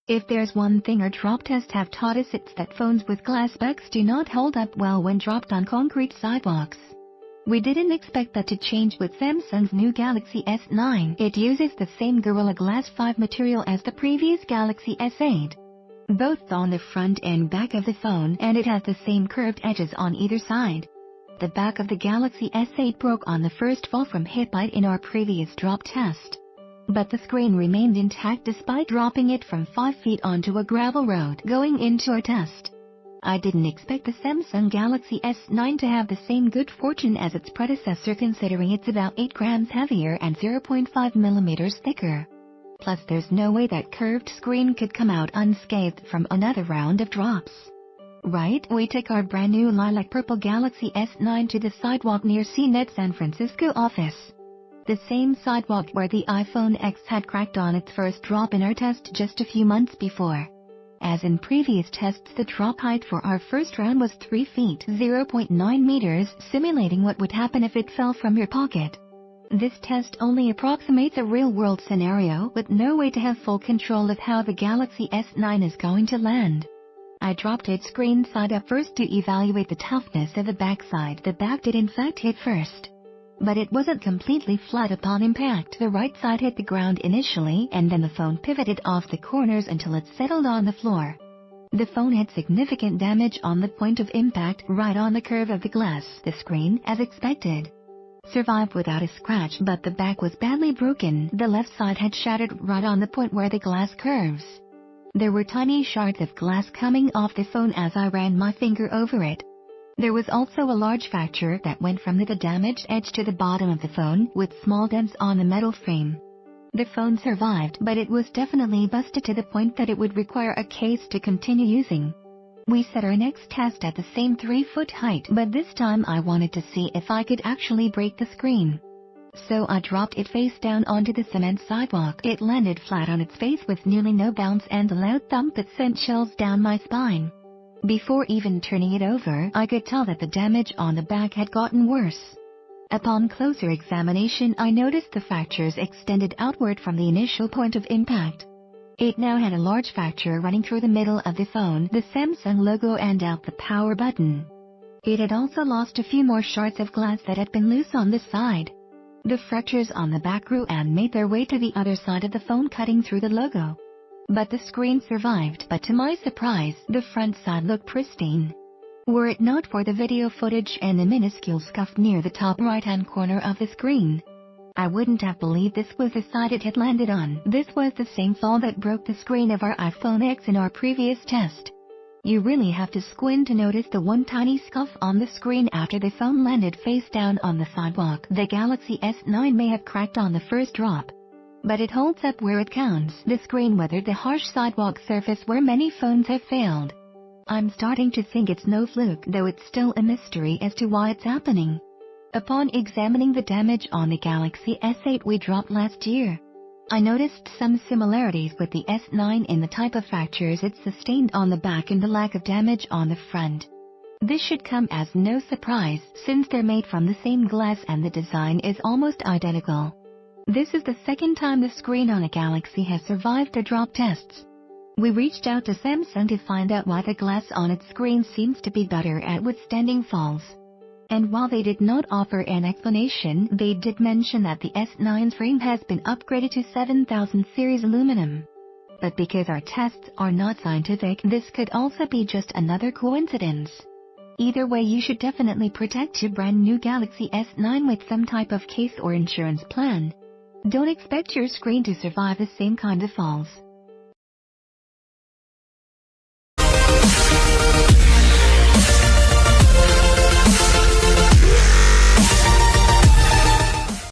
If there's one thing our drop tests have taught us, it's that phones with glass backs do not hold up well when dropped on concrete sidewalks. We didn't expect that to change with Samsung's new Galaxy S9. It uses the same Gorilla Glass 5 material as the previous Galaxy S8, both on the front and back of the phone, and it has the same curved edges on either side. The back of the Galaxy S8 broke on the first fall from hit bite in our previous drop test, but the screen remained intact despite dropping it from 5 feet onto a gravel road going into our test. I didn't expect the Samsung Galaxy S9 to have the same good fortune as its predecessor, considering it's about 8 grams heavier and 0.5 millimeters thicker. Plus, there's no way that curved screen could come out unscathed from another round of drops. Right, we took our brand new lilac purple Galaxy S9 to the sidewalk near CNET San Francisco office. The same sidewalk where the iPhone X had cracked on its first drop in our test just a few months before. As in previous tests, the drop height for our first round was 3 feet (0.9 meters), simulating what would happen if it fell from your pocket. This test only approximates a real-world scenario, with no way to have full control of how the Galaxy S9 is going to land. I dropped it screen side up first to evaluate the toughness of the backside. The back did in fact hit first, but it wasn't completely flat upon impact. The right side hit the ground initially, and then the phone pivoted off the corners until it settled on the floor. The phone had significant damage on the point of impact, right on the curve of the glass. The screen, as expected, survived without a scratch, but the back was badly broken. The left side had shattered right on the point where the glass curves. There were tiny shards of glass coming off the phone as I ran my finger over it. There was also a large fracture that went from the damaged edge to the bottom of the phone, with small dents on the metal frame. The phone survived, but it was definitely busted to the point that it would require a case to continue using. We set our next test at the same 3-foot height, but this time I wanted to see if I could actually break the screen. So I dropped it face down onto the cement sidewalk. It landed flat on its face with nearly no bounce and a loud thump that sent chills down my spine. Before even turning it over, I could tell that the damage on the back had gotten worse. Upon closer examination, I noticed the fractures extended outward from the initial point of impact. It now had a large fracture running through the middle of the phone, the Samsung logo, and out the power button. It had also lost a few more shards of glass that had been loose on the side. The fractures on the back grew and made their way to the other side of the phone, cutting through the logo. But the screen survived, but to my surprise, the front side looked pristine. Were it not for the video footage and the minuscule scuff near the top right-hand corner of the screen, I wouldn't have believed this was the side it had landed on. This was the same fall that broke the screen of our iPhone X in our previous test. You really have to squint to notice the one tiny scuff on the screen after the phone landed face down on the sidewalk. The Galaxy S9 may have cracked on the first drop, but it holds up where it counts. The screen weathered the harsh sidewalk surface where many phones have failed. I'm starting to think it's no fluke, though it's still a mystery as to why it's happening. Upon examining the damage on the Galaxy S8 we dropped last year, I noticed some similarities with the S9 in the type of fractures it sustained on the back and the lack of damage on the front. This should come as no surprise, since they're made from the same glass and the design is almost identical. This is the second time the screen on a Galaxy has survived the drop tests. We reached out to Samsung to find out why the glass on its screen seems to be better at withstanding falls. And while they did not offer an explanation, they did mention that the S9's frame has been upgraded to 7000 series aluminum. But because our tests are not scientific, this could also be just another coincidence. Either way, you should definitely protect your brand new Galaxy S9 with some type of case or insurance plan. Don't expect your screen to survive the same kind of falls.